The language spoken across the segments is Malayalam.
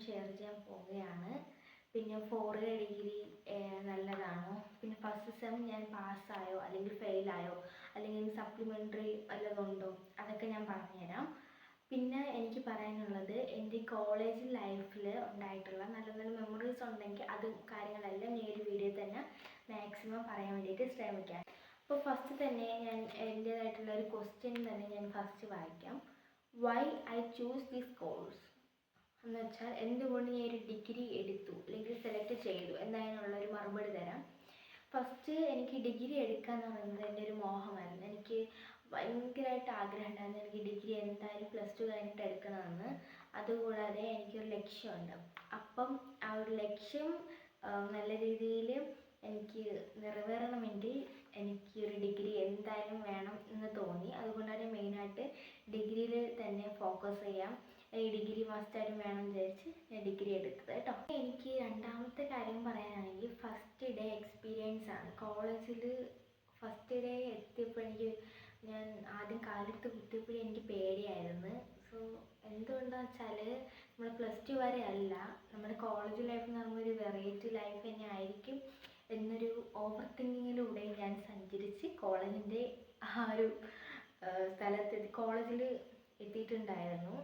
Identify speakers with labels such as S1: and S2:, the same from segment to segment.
S1: ഷെയർ ചെയ്യാൻ പോവുകയാണ്. പിന്നെ 4 ഇയർ ഡിഗ്രി നല്ലതാണോ, പിന്നെ ഫസ്റ്റ് സെം ഞാൻ പാസ്സായോ അല്ലെങ്കിൽ ഫെയിലായോ, അല്ലെങ്കിൽ സപ്ലിമെൻ്ററി വല്ലതുണ്ടോ, അതൊക്കെ ഞാൻ പറഞ്ഞുതരാം. പിന്നെ എനിക്ക് പറയാനുള്ളത് എൻ്റെ കോളേജ് ലൈഫിൽ ഉണ്ടായിട്ടുള്ള നല്ല നല്ല മെമ്മറീസ് ഉണ്ടെങ്കിൽ അത് കാര്യങ്ങളെല്ലാം ഈ ഒരു വീഡിയോ തന്നെ മാക്സിമം പറയാൻ വേണ്ടിയിട്ട് ശ്രമിക്കാം. അപ്പോൾ ഫസ്റ്റ് തന്നെ ഞാൻ എൻ്റേതായിട്ടുള്ള ഒരു ക്വസ്റ്റ്യൻ തന്നെ ഞാൻ ഫസ്റ്റ് വായിക്കാം. Why I choose this course എന്ന് വെച്ചാൽ എന്തുകൊണ്ട് ഞാൻ ഒരു ഡിഗ്രി എടുത്തു അല്ലെങ്കിൽ സെലക്ട് ചെയ്തു എന്നതിനുള്ളൊരു മറുപടി തരാം. ഫസ്റ്റ് എനിക്ക് ഡിഗ്രി എടുക്കുക എന്ന് പറയുന്നത് എൻ്റെ ഒരു മോഹമായിരുന്നു. എനിക്ക് ഭയങ്കരമായിട്ട് ആഗ്രഹം ഉണ്ടായിരുന്നു എനിക്ക് ഡിഗ്രി എന്തായാലും +2 കഴിഞ്ഞിട്ട് എടുക്കണമെന്ന്. അതുകൂടാതെ എനിക്കൊരു ലക്ഷ്യമുണ്ട്. അപ്പം ആ ഒരു ലക്ഷ്യം നല്ല രീതിയിൽ എനിക്ക് നിറവേറണമെങ്കിൽ എനിക്ക് ഒരു ഡിഗ്രി എന്തായാലും വേണം എന്ന് തോന്നി. അതുകൊണ്ടാണ് മെയിനായിട്ട് ഡിഗ്രിയിൽ തന്നെ ഫോക്കസ് ചെയ്യാം, ഈ ഡിഗ്രി മസ്റ്റായിട്ടും വേണം വിചാരിച്ച് ഞാൻ ഡിഗ്രി എടുത്തത് കേട്ടോ. എനിക്ക് രണ്ടാമത്തെ കാര്യം പറയാനാണെങ്കിൽ ഫസ്റ്റ് ഡേ എക്സ്പീരിയൻസ് ആണ്. കോളേജിൽ ഫസ്റ്റ് ഡേ എത്തിയപ്പോൾ ഞാൻ ആദ്യം കാലെടുത്ത് കുത്തിയപ്പോഴും എനിക്ക് പേടിയായിരുന്നു. സോ എന്തുകൊണ്ടാണെന്ന് വെച്ചാൽ നമ്മൾ +2 വരെ അല്ല, നമ്മുടെ കോളേജ് ലൈഫ് എന്ന് പറയുമ്പോൾ ഒരു വെറൈറ്റി ലൈഫ് തന്നെ ആയിരിക്കും എന്നൊരു ഓവർ തിങ്കിങ്ങിലൂടെ ഞാൻ സഞ്ചരിച്ച് കോളേജിൻ്റെ ആ ഒരു കോളേജിൽ എത്തിയിട്ടുണ്ടായിരുന്നു.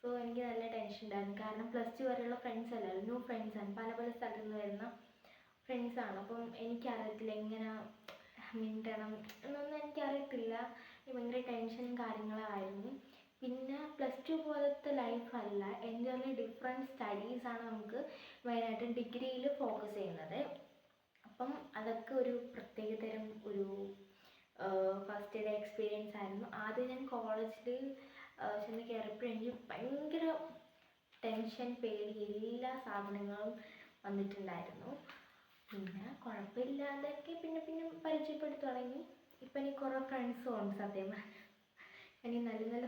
S1: സോ എനിക്ക് നല്ല ടെൻഷൻ ഉണ്ടായിരുന്നു. കാരണം +2 വരെയുള്ള ഫ്രണ്ട്സ് അല്ല, ന്യൂ ഫ്രണ്ട്സാണ്, പല പല സ്ഥലത്തു നിന്ന് വരുന്ന ഫ്രണ്ട്സാണ്. അപ്പം എനിക്കറിയത്തില്ല എങ്ങനെ മിണ്ടണം എന്നൊന്നും എനിക്കറിയത്തില്ല. ഭയങ്കര ടെൻഷനും കാര്യങ്ങളായിരുന്നു. പിന്നെ +2 പോലത്തെ ലൈഫല്ല, എൻ്റർലി ഡിഫറെൻറ്റ് സ്റ്റഡീസാണ് നമുക്ക് മെയിനായിട്ട് ഡിഗ്രിയിൽ ഫോക്കസ് ചെയ്യുന്നത്. അപ്പം അതൊക്കെ ഒരു പ്രത്യേകതരം ഒരു ഫസ്റ്റ് ഡേ എക്സ്പീരിയൻസ് ആയിരുന്നു. ആദ്യം ഞാൻ കോളേജിൽ ചെന്ന് കയറിയപ്പോഴും എനിക്ക് ഭയങ്കര ടെൻഷൻ, പേടി, എല്ലാ സാധനങ്ങളും വന്നിട്ടുണ്ടായിരുന്നു. പിന്നെ കുഴപ്പമില്ലാതൊക്കെ പിന്നെ പരിചയപ്പെടുത്തി തുടങ്ങി. ഇപ്പം എനിക്ക് കുറേ ഫ്രണ്ട്സും ഉണ്ട്. സത്യം എനിക്ക് നല്ല നല്ല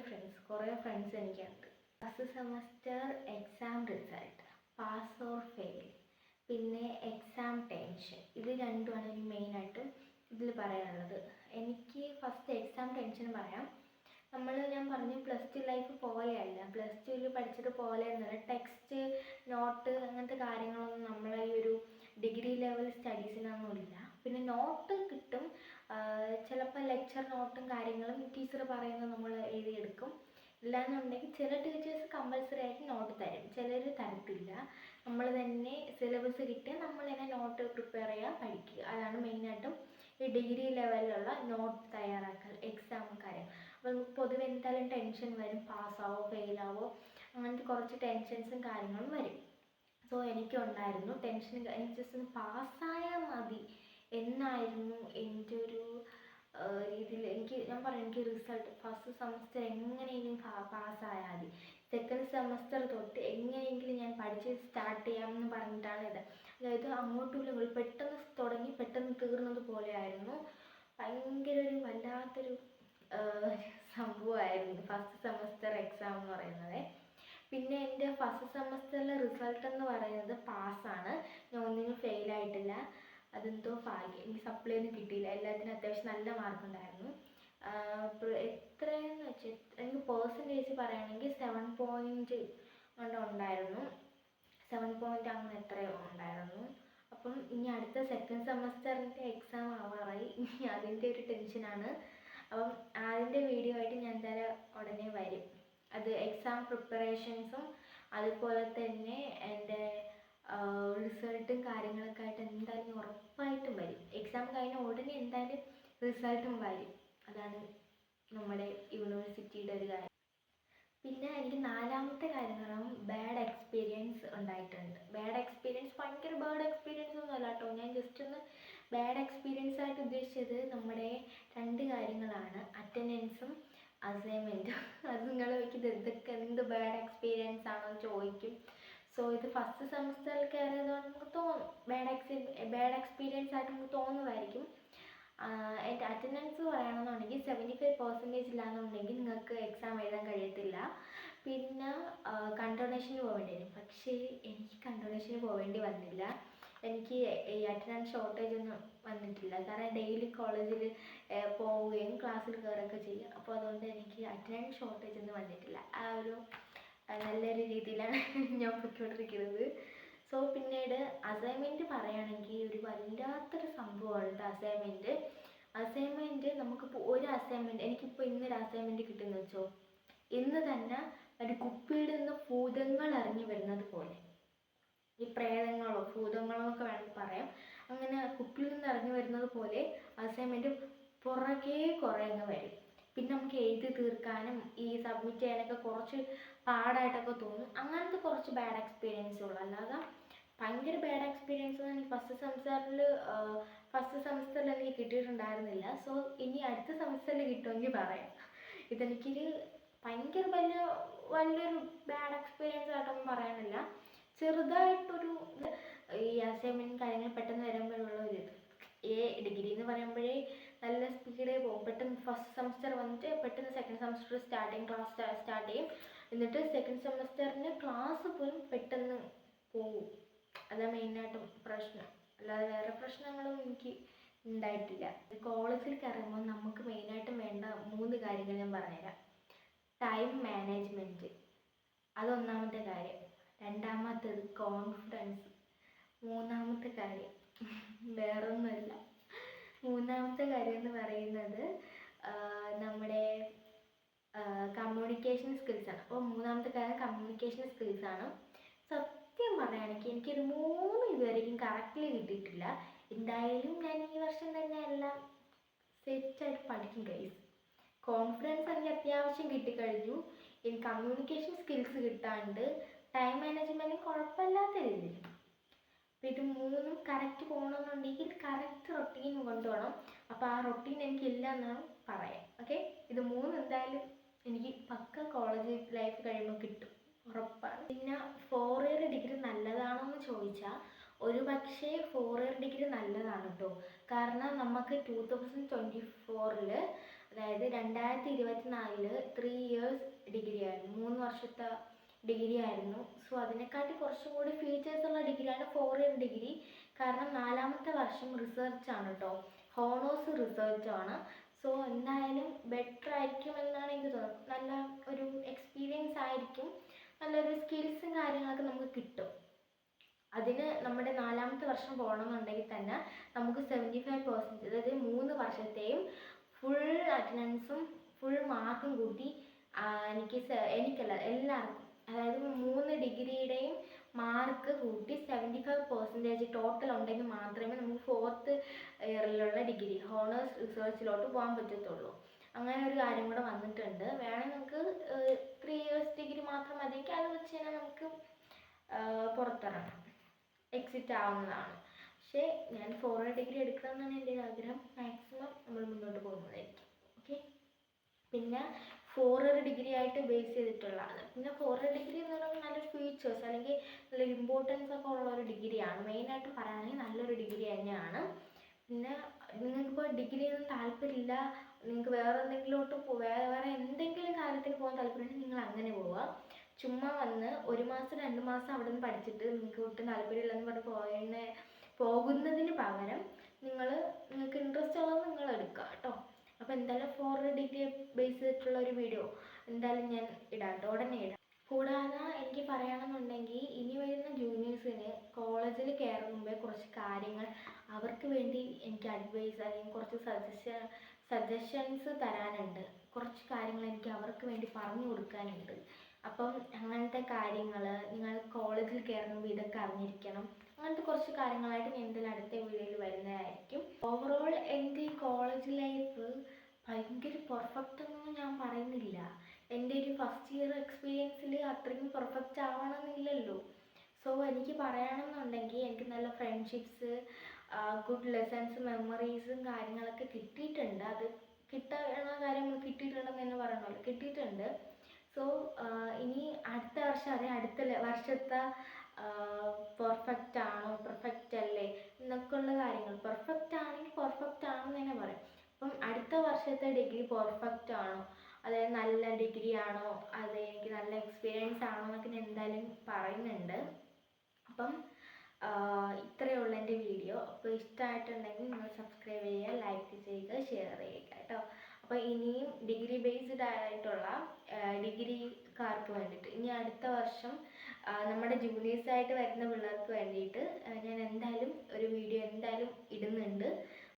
S1: കുറേ ഫ്രണ്ട്സ് എനിക്കുണ്ട്. First semester exam result, pass or fail, പിന്നെ എക്സാം ടെൻഷൻ, ഇത് രണ്ടുമാണ് എനിക്ക് മെയിനായിട്ട് ഇതിൽ പറയാനുള്ളത്. എനിക്ക് ഫസ്റ്റ് എക്സാം ടെൻഷൻ പറയാം. ഞാൻ പറഞ്ഞു +2 ലൈഫ് പോലെയല്ല, +2ൽ പഠിച്ചത് പോലെ എന്നല്ല, ടെക്സ്റ്റ് നോട്ട് അങ്ങനത്തെ കാര്യങ്ങളൊന്നും നമ്മളെ ഈ ഒരു ഡിഗ്രി ലെവൽ സ്റ്റഡീസിനൊന്നുമില്ല. പിന്നെ നോട്ട് കിട്ടും, ചിലപ്പോൾ ലെക്ചർ നോട്ടും കാര്യങ്ങളും ടീച്ചർ പറയുന്നത് നമ്മൾ എഴുതിയെടുക്കും. ഇല്ലാന്നുണ്ടെങ്കിൽ ചില ടീച്ചേഴ്സ് കമ്പൽസറി ആയിട്ട് നോട്ട് തരും, ചിലർ തരത്തില്ല. നമ്മൾ തന്നെ സിലബസ് കിട്ടിയാൽ നമ്മൾ തന്നെ നോട്ട് പ്രിപ്പയർ ചെയ്യുക, പഠിക്കുക. അതാണ് മെയിനായിട്ടും ഈ ഡിഗ്രി ലെവലിലുള്ള നോട്ട് തയ്യാറാക്കൽ, എക്സാം കാര്യം. അപ്പോൾ നമുക്ക് പൊതുവെ എന്തായാലും ടെൻഷൻ വരും, പാസ്സാവോ ഫെയിലാവോ അങ്ങനത്തെ കുറച്ച് ടെൻഷൻസും കാര്യങ്ങളും വരും. സോ എനിക്കുണ്ടായിരുന്നു ടെൻഷൻ. എനിക്ക് ജസ്റ്റ് ഒന്ന് പാസ്സായാൽ മതി എന്നായിരുന്നു എൻ്റെ ഒരു രീതിയിൽ. ഞാൻ പറയും, എനിക്ക് റിസൾട്ട് ഫസ്റ്റ് സെമസ്റ്റർ എങ്ങനെയെങ്കിലും പാസ്സായാൽ മതി, സെക്കൻഡ് സെമസ്റ്റർ തൊട്ട് എങ്ങനെയെങ്കിലും ഞാൻ പഠിച്ച് സ്റ്റാർട്ട് ചെയ്യാമെന്ന് പറഞ്ഞിട്ടാണ് ഇത്. അതായത് അങ്ങോട്ടും പെട്ടെന്ന് തുടങ്ങി പെട്ടെന്ന് തീർന്നത് പോലെയായിരുന്നു. ഭയങ്കര ഒരു വല്ലാത്തൊരു സംഭവമായിരുന്നു ഫസ്റ്റ് സെമസ്റ്റർ എക്സാം എന്ന് പറയുന്നത്. പിന്നെ എൻ്റെ ഫസ്റ്റ് സെമസ്റ്ററിലെ റിസൾട്ട് എന്ന് പറയുന്നത് പാസ്സാണ്. ഞാൻ ഒന്നിനും ഫെയിലായിട്ടില്ല. അതെന്തോ ഭാഗ്യം, എനിക്ക് സപ്ലി ഒന്നും കിട്ടിയില്ല. എല്ലാത്തിനും അത്യാവശ്യം നല്ല മാർക്കുണ്ടായിരുന്നു. എത്രയെന്ന് വെച്ചാൽ എനിക്ക് പേഴ്സൻറ്റേജ് പറയുകയാണെങ്കിൽ 7 ഉണ്ടായിരുന്നു. 7 അങ്ങനെ എത്രയോ ഉണ്ടായിരുന്നു. അപ്പം ഇനി അടുത്ത സെക്കൻഡ് സെമസ്റ്ററിൻ്റെ എക്സാം ആവാറായി. ഇനി അതിൻ്റെ ഒരു ടെൻഷനാണ്. അപ്പം അതിൻ്റെ വീഡിയോ ആയിട്ട് ഞാൻ എന്തായാലും ഉടനെ വരും. അത് എക്സാം പ്രിപ്പറേഷൻസും അതുപോലെ തന്നെ എൻ്റെ റിസൾട്ടും കാര്യങ്ങളൊക്കെ ആയിട്ട് എന്തായാലും ഉറപ്പായിട്ടും വരും. എക്സാം കഴിഞ്ഞ ഉടനെ എന്തായാലും റിസൾട്ടും വരും. അതാണ് നമ്മുടെ യൂണിവേഴ്സിറ്റിയുടെ ഒരു കാര്യം. പിന്നെ എനിക്ക് നാലാമത്തെ കാര്യം എന്ന് പറയുമ്പോൾ ബാഡ് എക്സ്പീരിയൻസ് ഉണ്ടായിട്ടുണ്ട്. ബാഡ് എക്സ്പീരിയൻസ് ഭയങ്കര ബാഡ് എക്സ്പീരിയൻസ് ഒന്നും അല്ല കേട്ടോ. ഞാൻ ജസ്റ്റ് ഒന്ന് ബാഡ് എക്സ്പീരിയൻസ് ആയിട്ട് ഉദ്ദേശിച്ചത് നമ്മുടെ 2 കാര്യങ്ങളാണ്, അറ്റൻഡൻസും അസൈൻമെൻറ്റും. അത് നിങ്ങൾ ഇതൊക്കെ എന്ത് ബാഡ് എക്സ്പീരിയൻസ് ആണെന്ന് ചോദിക്കും. സോ ഇത് ഫസ്റ്റ് സെമസ്റ്ററിൽ കയറിയത് നമുക്ക് തോന്നും ബാഡ് എക്സ്പീരിയൻസ് ആയിട്ട് നമുക്ക് തോന്നുന്നതായിരിക്കും. എൻ്റെ അറ്റൻഡൻസ് പറയണമെന്നുണ്ടെങ്കിൽ 75% ഇല്ലാന്നുണ്ടെങ്കിൽ നിങ്ങൾക്ക് എക്സാം എഴുതാൻ കഴിയത്തില്ല. പിന്നെ കണ്ടോണേഷന് പോവേണ്ടി വരും. പക്ഷേ എനിക്ക് കണ്ടോണേഷന് പോവേണ്ടി വന്നില്ല. എനിക്ക് ഈ അറ്റൻഡൻസ് ഷോർട്ടേജ് ഒന്നും വന്നിട്ടില്ല. കാരണം ഡെയിലി കോളേജിൽ പോവുകയും ക്ലാസ്സിൽ കയറുകയൊക്കെ ചെയ്യും. അപ്പോൾ അതുകൊണ്ട് എനിക്ക് അറ്റൻഡൻസ് ഷോർട്ടേജ് ഒന്നും വന്നിട്ടില്ല. ആ ഒരു നല്ലൊരു രീതിയിലാണ് ഞാൻ പൊയ്ക്കൊണ്ടിരിക്കുന്നത്. സോ പിന്നീട് അസൈൻമെൻറ്റ് പറയുകയാണെങ്കിൽ ഒരു വല്ലാത്തൊരു സംഭവമാണ് അസൈൻമെൻറ്റ്. നമുക്കിപ്പോൾ ഒരു അസൈൻമെൻറ്റ്, എനിക്കിപ്പോൾ ഇന്നൊരു അസൈൻമെൻറ്റ് കിട്ടുമെന്ന് വെച്ചോ, ഇന്ന് തന്നെ ഒരു കുപ്പിയിൽ നിന്ന് ഭൂതങ്ങൾ ഇറങ്ങി വരുന്നത് പോലെ, ഈ പ്രേതങ്ങളോ ഭൂതങ്ങളോ എന്നൊക്കെ വേണമെങ്കിൽ പറയാം, അങ്ങനെ കുപ്പിയിൽ നിന്ന് ഇറങ്ങി വരുന്നത് പോലെ അസൈൻമെൻറ്റ് പുറകെ കുറേ അങ്ങ് വരും. പിന്നെ നമുക്ക് എഴുതി തീർക്കാനും ഈ സബ്മിറ്റ് ചെയ്യാനൊക്കെ കുറച്ച് പാടായിട്ടൊക്കെ തോന്നും. അങ്ങനത്തെ കുറച്ച് ബാഡ് എക്സ്പീരിയൻസ് ഉള്ളൂ. അല്ലാതെ ഭയങ്കര ബാഡ് എക്സ്പീരിയൻസ് എനിക്ക് ഫസ്റ്റ് സെമസ്റ്ററിൽ എനിക്ക് കിട്ടിയിട്ടുണ്ടായിരുന്നില്ല. സോ ഇനി അടുത്ത സെമസ്റ്ററിൽ കിട്ടുമെങ്കിൽ പറയാം. ഇതെനിക്കൊരു ഭയങ്കര വലിയൊരു ബാഡ് എക്സ്പീരിയൻസ് ആയിട്ടൊന്നും പറയാനില്ല. ചെറുതായിട്ടൊരു ഈ അസൈൻമെൻറ്റ് കാര്യങ്ങൾ പെട്ടെന്ന് വരുമ്പോഴുള്ള ഒരു ഡിഗ്രി എന്ന് പറയുമ്പോഴേ നല്ല സ്പീഡേ പോകും. പെട്ടെന്ന് ഫസ്റ്റ് സെമസ്റ്റർ വന്നിട്ട് പെട്ടെന്ന് സെക്കൻഡ് സെമസ്റ്റർ ക്ലാസ് സ്റ്റാർട്ട് ചെയ്യും. എന്നിട്ട് സെക്കൻഡ് സെമസ്റ്ററിന് ക്ലാസ് പോലും പെട്ടെന്ന് പോകും. അതാണ് മെയിനായിട്ടും പ്രശ്നം. അല്ലാതെ വേറെ പ്രശ്നങ്ങളും എനിക്ക് ഉണ്ടായിട്ടില്ല. കോളേജിൽ കയറുമ്പോൾ നമുക്ക് മെയിനായിട്ടും വേണ്ട 3 കാര്യങ്ങൾ ഞാൻ പറഞ്ഞുതരാം. ടൈം മാനേജ്മെൻറ്റ്, അതൊന്നാമത്തെ കാര്യം. രണ്ടാമത്തേത് കോൺഫിഡൻസ്. മൂന്നാമത്തെ കാര്യം വേറൊന്നുമല്ല. മൂന്നാമത്തെ കാര്യം എന്ന് പറയുന്നത് നമ്മുടെ കമ്മ്യൂണിക്കേഷൻ സ്കിൽസാണ്. അപ്പോൾ മൂന്നാമത്തെ കാര്യം കമ്മ്യൂണിക്കേഷൻ സ്കിൽസാണ്. സത്യം പറയുകയാണെങ്കിൽ എനിക്കൊരു 3 ഇതുവരെയും കറക്റ്റ്ലി കിട്ടിയിട്ടില്ല. എന്തായാലും ഞാൻ ഈ വർഷം തന്നെ എല്ലാം സെറ്റായിട്ട് പഠിക്കും ഗൈസ്. കോൺഫിഡൻസ് എനിക്ക് അത്യാവശ്യം കിട്ടിക്കഴിഞ്ഞു. ഇനി കമ്മ്യൂണിക്കേഷൻ സ്കിൽസ് കിട്ടാണ്ട്, ടൈം മാനേജ്മെൻറ്റും കുഴപ്പമില്ലാത്ത രീതിയിൽ. അപ്പോൾ ഇത് 3ഉം കറക്റ്റ് പോകണമെന്നുണ്ടെങ്കിൽ കറക്റ്റ് റൊട്ടീൻ കൊണ്ടുപോകണം. അപ്പോൾ ആ റൊട്ടീൻ എനിക്കില്ല എന്നാണ് പറയാം. ഓക്കെ, ഇത് 3 എന്തായാലും എനിക്ക് പക്ക കോളേജ് ലൈഫ് കഴിയുമ്പോൾ കിട്ടും, ഉറപ്പാണ്. പിന്നെ 4 ഇയർ ഡിഗ്രി നല്ലതാണോ എന്ന് ചോദിച്ചാൽ ഒരു പക്ഷേ 4 ഇയർ ഡിഗ്രി നല്ലതാണ് കേട്ടോ. കാരണം നമുക്ക് 2024 അതായത് 2024 3 ഇയേഴ്സ് ഡിഗ്രി ആയിരുന്നു, 3 വർഷത്തെ ഡിഗ്രി ആയിരുന്നു. സോ അതിനെക്കാട്ടി കുറച്ചും കൂടി ഫീച്ചേഴ്സ് ഉള്ള ഡിഗ്രിയാണ് 4 ഇയർ ഡിഗ്രി. കാരണം 4ാമത്തെ വർഷം റിസർച്ചാണ് കേട്ടോ, ഹോണേഴ്സ് റിസർച്ചാണ്. സോ എന്തായാലും ബെറ്റർ ആയിരിക്കും എന്നാണ് എനിക്ക് തോന്നുന്നത്. നല്ല ഒരു എക്സ്പീരിയൻസ് ആയിരിക്കും, നല്ലൊരു സ്കിൽസും കാര്യങ്ങളൊക്കെ നമുക്ക് കിട്ടും. അതിന് നമ്മുടെ 4ാമത്തെ വർഷം പോകണമെന്നുണ്ടെങ്കിൽ തന്നെ നമുക്ക് 75%, അതായത് 3 വർഷത്തെയും ഫുൾ അറ്റൻഡൻസും ഫുൾ മാർക്കും കൂട്ടി എനിക്കല്ല എല്ലാവർക്കും, അതായത് 3 ഡിഗ്രിയുടെയും മാർക്ക് കൂട്ടി 75% ടോട്ടൽ ഉണ്ടെങ്കിൽ മാത്രമേ നമുക്ക് 4th ഇയറിലുള്ള ഡിഗ്രി ഹോണേഴ്സ് റിസർച്ചിലോട്ട് പോകാൻ പറ്റത്തുള്ളൂ. അങ്ങനെ ഒരു കാര്യം കൂടെ വന്നിട്ടുണ്ട്. വേണമെങ്കിൽ നമുക്ക് 3 ഇയേഴ്സ് ഡിഗ്രി മാത്രം മതിയെങ്കിൽ അത് വെച്ച് തന്നെ നമുക്ക് പുറത്തിറങ്ങാം, എക്സിറ്റ് ആവുന്നതാണ്. പക്ഷേ ഞാൻ 4 ഇയർ ഡിഗ്രി എടുക്കണമെന്നാണ് എൻ്റെ ആഗ്രഹം. മാക്സിമം നമ്മൾ മുന്നോട്ട് പോകുന്നതായിരിക്കും. ഓക്കെ, പിന്നെ 4 ഇയർ ഡിഗ്രി ആയിട്ട് ബേസ് ചെയ്തിട്ടുള്ളതാണ്. പിന്നെ 4 ഇയർ ഡിഗ്രി എന്ന് പറയുമ്പോൾ നല്ലൊരു ഫീച്ചേഴ്സ് അല്ലെങ്കിൽ നല്ല ഇമ്പോർട്ടൻസ് ഒക്കെ ഉള്ള ഒരു ഡിഗ്രിയാണ്. മെയിനായിട്ട് പറയുകയാണെങ്കിൽ നല്ലൊരു ഡിഗ്രി തന്നെയാണ്. പിന്നെ നിങ്ങൾക്കിപ്പോൾ ഡിഗ്രി ഒന്നും താല്പര്യമില്ല, നിങ്ങൾക്ക് വേറെ എന്തെങ്കിലോട്ട് വേറെ എന്തെങ്കിലും കാര്യത്തിന് പോകാൻ താല്പര്യമുണ്ടെങ്കിൽ നിങ്ങൾ അങ്ങനെ പോവുക. ചുമ്മാ വന്ന് 1 മാസം 2 മാസം അവിടെ നിന്ന് പഠിച്ചിട്ട് നിങ്ങൾക്ക് ഒട്ടും താല്പര്യമില്ലെന്ന് പറഞ്ഞ് പോകുന്നതിന് പകരം നിങ്ങൾക്ക് ഇൻട്രസ്റ്റ് ഉള്ളത് നിങ്ങൾ എടുക്കുക കേട്ടോ. അപ്പോൾ എന്തായാലും 4 ഇയർ ഡിഗ്രി ബേസ് ചെയ്തിട്ടുള്ള ഒരു വീഡിയോ എന്തായാലും ഞാൻ ഇടാം കേട്ടോ, ഉടനെ ഇടാം. കൂടാതെ എനിക്ക് പറയുകയാണെന്നുണ്ടെങ്കിൽ ഇനി വരുന്ന ജൂനിയേഴ്സിന് കോളേജിൽ കയറുമ്പോൾ കുറച്ച് കാര്യങ്ങൾ അവർക്ക് വേണ്ടി എനിക്ക് അഡ്വൈസ് അല്ലെങ്കിൽ കുറച്ച് സജഷൻസ് തരാനുണ്ട്. കുറച്ച് കാര്യങ്ങൾ എനിക്ക് അവർക്ക് വേണ്ടി പറഞ്ഞു കൊടുക്കാനുണ്ട്. അപ്പം അങ്ങനത്തെ കാര്യങ്ങൾ നിങ്ങൾ കോളേജിൽ കയറുമ്പോൾ ഇതൊക്കെ അറിഞ്ഞിരിക്കണം. അങ്ങനത്തെ കുറച്ച് കാര്യങ്ങളായിട്ട് ഞാൻ എന്തായാലും അടുത്ത വീഡിയോയിൽ വരുന്നതായിരിക്കും. ഓവറോൾ എൻ്റെ കോളേജ് ലൈഫ് ഭയങ്കര പെർഫെക്റ്റ് ഒന്നും ഞാൻ പറയുന്നില്ല. എൻ്റെ ഒരു ഫസ്റ്റ് ഇയർ എക്സ്പീരിയൻസിൽ അത്രയും പെർഫെക്റ്റ് ആവണമെന്നില്ലല്ലോ. സോ എനിക്ക് പറയുകയാണെന്നുണ്ടെങ്കിൽ എനിക്ക് നല്ല ഫ്രണ്ട്ഷിപ്സ്, ഗുഡ് ലെസൺസ്, മെമ്മറീസും കാര്യങ്ങളൊക്കെ കിട്ടിയിട്ടുണ്ട്. അത് കിട്ടുന്ന കാര്യങ്ങൾ കിട്ടിയിട്ടുണ്ടെന്ന് തന്നെ പറയണമല്ലോ, കിട്ടിയിട്ടുണ്ട്. സോ ഇനി അടുത്ത വർഷം അടുത്ത വർഷത്തെ പെർഫെക്റ്റ് ആണോ പെർഫെക്റ്റ് അല്ലേ എന്നൊക്കെയുള്ള കാര്യങ്ങൾ, പെർഫെക്റ്റ് ആണെങ്കിൽ പെർഫെക്റ്റ് ആണെന്ന് തന്നെ പറയും. അപ്പം അടുത്ത വർഷത്തെ ഡിഗ്രി പെർഫെക്റ്റ് ആണോ, അതായത് നല്ല ഡിഗ്രി ആണോ, അത് എനിക്ക് നല്ല എക്സ്പീരിയൻസ് ആണോ എന്നൊക്കെ ഞാൻ എന്തായാലും പറയുന്നുണ്ട്. അപ്പം ഇത്രയേ ഉള്ളൂ എൻ്റെ വീഡിയോ. അപ്പോൾ ഇഷ്ടമായിട്ടുണ്ടെങ്കിൽ നിങ്ങൾ സബ്സ്ക്രൈബ് ചെയ്യുക, ലൈക്ക് ചെയ്യുക, ഷെയർ ചെയ്യുക കേട്ടോ. അപ്പോൾ ഇനിയും ഡിഗ്രി ബേസ്ഡ് ആയിട്ടുള്ള ഡിഗ്രി കാർക്ക് വേണ്ടിയിട്ട്. ഇനി അടുത്ത വർഷം നമ്മുടെ ജൂനിയേഴ്സായിട്ട് വരുന്ന പിള്ളേർക്ക് വേണ്ടിയിട്ട് ഞാൻ എന്തായാലും